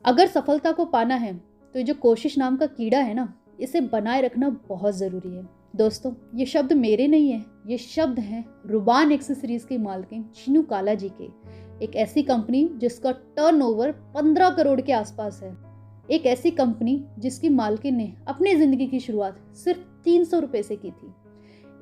अगर सफलता को पाना है तो ये जो कोशिश नाम का कीड़ा है ना, इसे बनाए रखना बहुत ज़रूरी है। दोस्तों, ये शब्द मेरे नहीं है, ये शब्द हैं रुबान एक्सेसरीज के मालिक चीनू काला जी के। एक ऐसी कंपनी जिसका टर्नओवर 15 करोड़ के आसपास है। एक ऐसी कंपनी जिसकी मालकिन ने अपनी ज़िंदगी की शुरुआत सिर्फ 300 रुपये से की थी।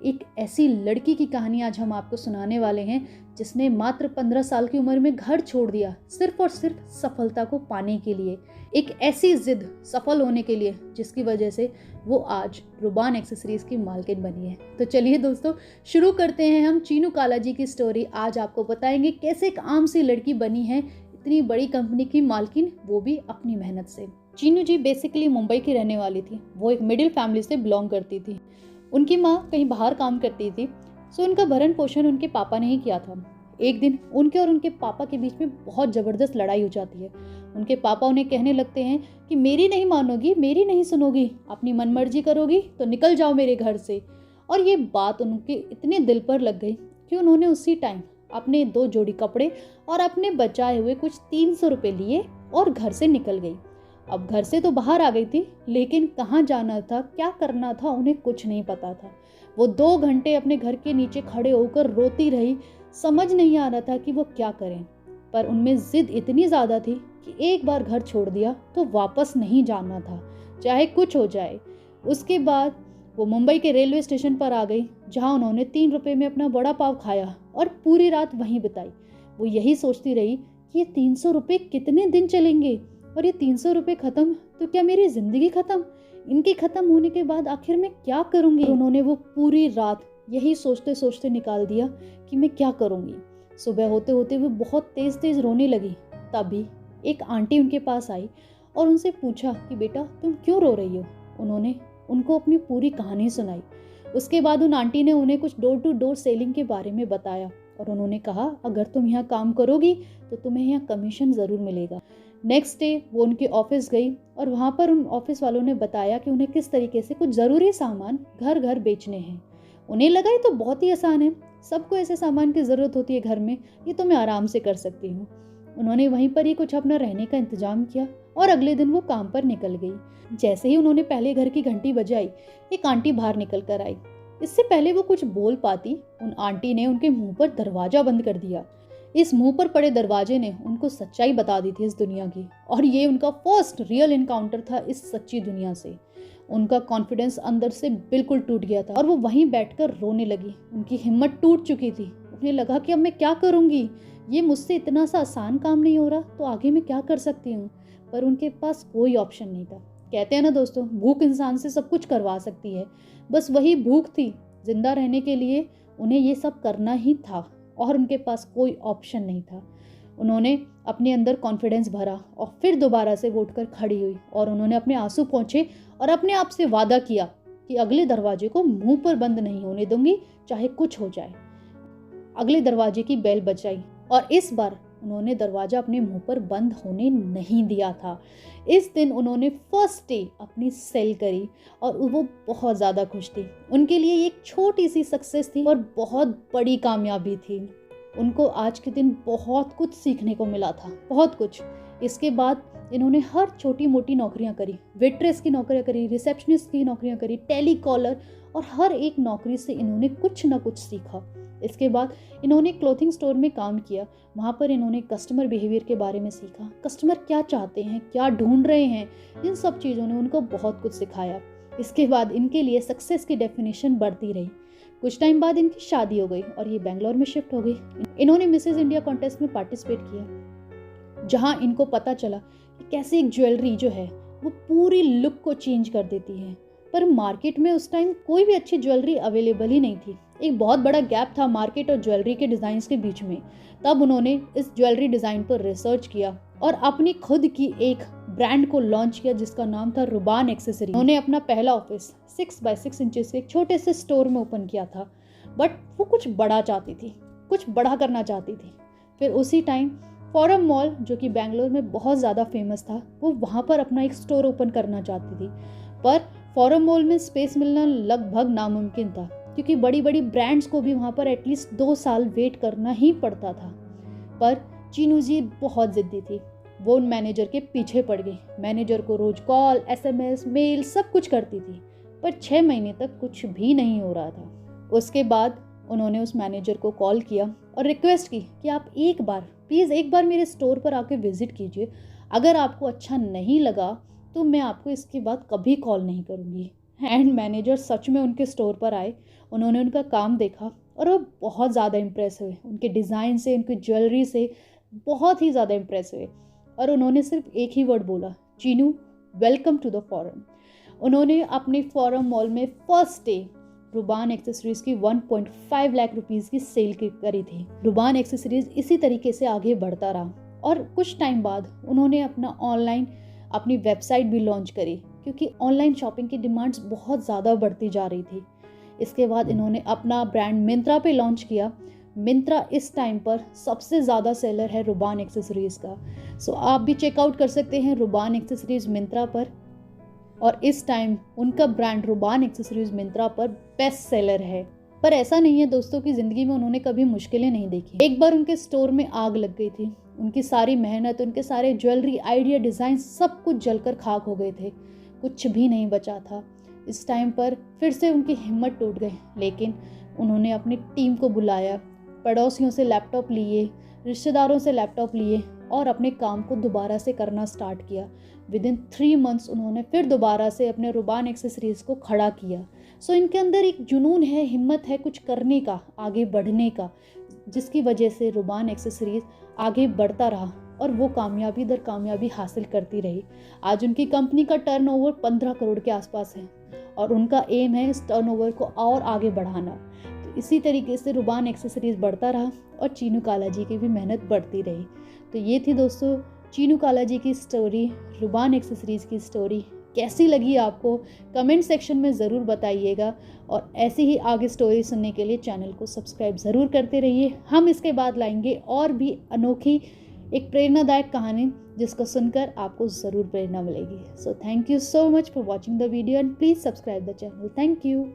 एक ऐसी लड़की की कहानी आज हम आपको सुनाने वाले हैं जिसने मात्र 15 साल की उम्र में घर छोड़ दिया सिर्फ और सिर्फ सफलता को पाने के लिए। एक ऐसी जिद सफल होने के लिए जिसकी वजह से वो आज रुबान एक्सेसरीज की मालकिन बनी है। तो चलिए दोस्तों, शुरू करते हैं हम चीनू काला जी की स्टोरी। आज आपको बताएंगे कैसे एक आम सी लड़की बनी है इतनी बड़ी कंपनी की मालकिन, वो भी अपनी मेहनत से। चीनू जी बेसिकली मुंबई की रहने वाली थी। वो एक मिडिल फैमिली से बिलोंग करती थी। उनकी माँ कहीं बाहर काम करती थी, सो उनका भरण पोषण उनके पापा ने ही किया था। एक दिन उनके और उनके पापा के बीच में बहुत ज़बरदस्त लड़ाई हो जाती है। उनके पापा उन्हें कहने लगते हैं कि मेरी नहीं मानोगी, मेरी नहीं सुनोगी, अपनी मनमर्जी करोगी तो निकल जाओ मेरे घर से। और ये बात उनके इतने दिल पर लग गई कि उन्होंने उसी टाइम अपने 2 जोड़ी कपड़े और अपने बचाए हुए कुछ 300 रुपये लिए और घर से निकल गई। अब घर से तो बाहर आ गई थी, लेकिन कहाँ जाना था, क्या करना था, उन्हें कुछ नहीं पता था। वो 2 घंटे अपने घर के नीचे खड़े होकर रोती रही। समझ नहीं आ रहा था कि वो क्या करें, पर उनमें जिद इतनी ज़्यादा थी कि एक बार घर छोड़ दिया तो वापस नहीं जाना था, चाहे कुछ हो जाए। उसके बाद वो मुंबई के रेलवे स्टेशन पर आ गई, जहाँ उन्होंने 3 रुपये में अपना बड़ा पाव खाया और पूरी रात वहीं बिताई। वो यही सोचती रही कि ये 300 रुपये कितने दिन चलेंगे, और ये 300 रुपये खत्म तो क्या मेरी जिंदगी खत्म? इनके खत्म होने के बाद आखिर मैं क्या करूंगी? उन्होंने वो पूरी रात यही सोचते सोचते निकाल दिया कि मैं क्या करूंगी। सुबह होते होते वो बहुत तेज तेज रोने लगी। तभी एक आंटी उनके पास आई और उनसे पूछा कि बेटा तुम क्यों रो रही हो। उन्होंने उनको अपनी पूरी कहानी सुनाई। उसके बाद उन आंटी ने उन्हें कुछ डोर टू डोर सेलिंग के बारे में बताया और उन्होंने कहा अगर तुम यहाँ काम करोगी तो तुम्हें यहाँ कमीशन ज़रूर मिलेगा। नेक्स्ट डे वो उनके ऑफिस गई और वहाँ पर उन ऑफिस वालों ने बताया कि उन्हें किस तरीके से कुछ ज़रूरी सामान घर घर बेचने हैं। उन्हें लगा ये तो बहुत ही आसान है, सबको ऐसे सामान की ज़रूरत होती है घर में, ये तो मैं आराम से कर सकती हूँ। उन्होंने वहीं पर ही कुछ अपना रहने का इंतजाम किया और अगले दिन वो काम पर निकल गई। जैसे ही उन्होंने पहले घर की घंटी बजाई, एक आंटी बाहर निकल कर आई। इससे पहले वो कुछ बोल पाती, उन आंटी ने उनके मुंह पर दरवाज़ा बंद कर दिया। इस मुंह पर पड़े दरवाजे ने उनको सच्चाई बता दी थी इस दुनिया की, और ये उनका फर्स्ट रियल इनकाउंटर था इस सच्ची दुनिया से। उनका कॉन्फिडेंस अंदर से बिल्कुल टूट गया था और वो वहीं बैठकर रोने लगी। उनकी हिम्मत टूट चुकी थी। उन्हें लगा कि अब मैं क्या करूंगी, ये मुझसे इतना सा आसान काम नहीं हो रहा, तो आगे मैं क्या कर सकती हूँ। पर उनके पास कोई ऑप्शन नहीं था। कहते हैं ना दोस्तों, भूख इंसान से सब कुछ करवा सकती है। बस वही भूख थी, जिंदा रहने के लिए उन्हें ये सब करना ही था और उनके पास कोई ऑप्शन नहीं था। उन्होंने अपने अंदर कॉन्फिडेंस भरा और फिर दोबारा से वो उठकर खड़ी हुई और उन्होंने अपने आंसू पोंछे और अपने आप से वादा किया कि अगले दरवाजे को मुंह पर बंद नहीं होने दूंगी, चाहे कुछ हो जाए। अगले दरवाजे की बेल बजाई और इस बार उन्होंने दरवाजा अपने मुंह पर बंद होने नहीं दिया था। इस दिन उन्होंने फर्स्ट डे अपनी सेल करी और वो बहुत ज़्यादा खुश थी। उनके लिए एक छोटी सी सक्सेस थी और बहुत बड़ी कामयाबी थी। उनको आज के दिन बहुत कुछ सीखने को मिला था, बहुत कुछ। इसके बाद इन्होंने हर छोटी मोटी नौकरियां करी, वेट्रेस की नौकरियां करी, रिसेप्शनिस्ट की नौकरियां करी, टेलीकॉलर, और हर एक नौकरी से इन्होंने कुछ ना कुछ सीखा। इसके बाद इन्होंने क्लोथिंग स्टोर में काम किया। वहाँ पर इन्होंने कस्टमर बिहेवियर के बारे में सीखा, कस्टमर क्या चाहते हैं, क्या ढूंढ रहे हैं, इन सब चीज़ों ने उनको बहुत कुछ सिखाया। इसके बाद इनके लिए सक्सेस की डेफिनेशन बढ़ती रही। कुछ टाइम बाद इनकी शादी हो गई और ये बेंगलोर में शिफ्ट हो गई। इन्होंने मिसेस इंडिया कॉन्टेस्ट में पार्टिसिपेट किया, जहाँ इनको पता चला कि कैसे एक ज्वेलरी जो है वो पूरी लुक को चेंज कर देती है। पर मार्केट में उस टाइम कोई भी अच्छी ज्वेलरी अवेलेबल ही नहीं थी। एक बहुत बड़ा गैप था मार्केट और ज्वेलरी के डिज़ाइंस के बीच में। तब उन्होंने इस ज्वेलरी डिज़ाइन पर रिसर्च किया और अपनी खुद की एक ब्रांड को लॉन्च किया जिसका नाम था रुबान एक्सेसरी। उन्होंने अपना पहला ऑफिस 6x6 इंचेस के एक छोटे से स्टोर में ओपन किया था, बट वो कुछ बड़ा चाहती थी, कुछ बड़ा करना चाहती थी। फिर उसी टाइम फोरम मॉल, जो कि बेंगलोर में बहुत ज़्यादा फेमस था, वो वहाँ पर अपना एक स्टोर ओपन करना चाहती थी। पर फोरम मॉल में स्पेस मिलना लगभग नामुमकिन था, क्योंकि बड़ी बड़ी ब्रांड्स को भी वहाँ पर एटलीस्ट 2 साल वेट करना ही पड़ता था। पर चीनू जी बहुत ज़िद्दी थी। वो उन मैनेजर के पीछे पड़ गई। मैनेजर को रोज कॉल, SMS, मेल सब कुछ करती थी, पर 6 महीने तक कुछ भी नहीं हो रहा था। उसके बाद उन्होंने उस मैनेजर को कॉल किया और रिक्वेस्ट की कि आप प्लीज़ एक बार मेरे स्टोर पर आके विजिट कीजिए। अगर आपको अच्छा नहीं लगा तो मैं आपको इसके बाद कभी कॉल नहीं करूँगी। एंड मैनेजर सच में उनके स्टोर पर आए, उन्होंने उनका काम देखा और वो बहुत ज़्यादा इम्प्रेस हुए, उनके डिज़ाइन से, उनकी ज्वेलरी से बहुत ही ज़्यादा इम्प्रेस हुए। और उन्होंने सिर्फ एक ही वर्ड बोला, Chinu welcome to the forum. उन्होंने अपने फॉरम मॉल में फर्स्ट डे रुबान एक्सेसरीज़ की 1.5 लाख रुपीज़ की सेल करी थी। रुबान एक्सेसरीज़ इसी तरीके से आगे बढ़ता रहा और कुछ टाइम बाद उन्होंने अपनी वेबसाइट भी लॉन्च करी, क्योंकि ऑनलाइन शॉपिंग की डिमांड्स बहुत ज़्यादा बढ़ती जा रही थी। इसके बाद इन्होंने अपना ब्रांड मिंत्रा पे लॉन्च किया। मिंत्रा इस टाइम पर सबसे ज़्यादा सेलर है रुबान एक्सेसरीज़ का। सो आप भी चेकआउट कर सकते हैं रुबान एक्सेसरीज़ मिंत्रा पर। और इस टाइम उनका ब्रांड रुबान एक्सेसरीज़ मिंत्रा पर बेस्ट सेलर है। पर ऐसा नहीं है दोस्तों कि ज़िंदगी में उन्होंने कभी मुश्किलें नहीं देखी। एक बार उनके स्टोर में आग लग गई थी। उनकी सारी मेहनत, उनके सारे ज्वेलरी, आइडिया, डिज़ाइन सब कुछ जलकर खाक हो गए थे, कुछ भी नहीं बचा था। इस टाइम पर फिर से उनकी हिम्मत टूट गई, लेकिन उन्होंने अपनी टीम को बुलाया, पड़ोसियों से लैपटॉप लिए, रिश्तेदारों से लैपटॉप लिए और अपने काम को दोबारा से करना स्टार्ट किया। विदिन 3 मंथ्स उन्होंने फिर दोबारा से अपने रुबान एक्सेसरीज़ को खड़ा किया। सो इनके अंदर एक जुनून है, हिम्मत है कुछ करने का, आगे बढ़ने का, जिसकी वजह से रुबान एक्सेसरीज़ आगे बढ़ता रहा और वो कामयाबी दर कामयाबी हासिल करती रही। आज उनकी कंपनी का टर्नओवर 15 करोड़ के आसपास है और उनका एम है इस टर्नओवर को और आगे बढ़ाना। तो इसी तरीके से रुबान एक्सेसरीज़ बढ़ता रहा और चीनू कालाजी की भी मेहनत बढ़ती रही। तो ये थी दोस्तों चीनू कालाजी की स्टोरी, रुबान एक्सेसरीज़ की स्टोरी। कैसी लगी आपको कमेंट सेक्शन में ज़रूर बताइएगा और ऐसी ही आगे स्टोरी सुनने के लिए चैनल को सब्सक्राइब ज़रूर करते रहिए। हम इसके बाद लाएंगे और भी अनोखी एक प्रेरणादायक कहानी, जिसको सुनकर आपको ज़रूर प्रेरणा मिलेगी। So thank you so much for watching the video and please subscribe the channel. Thank you.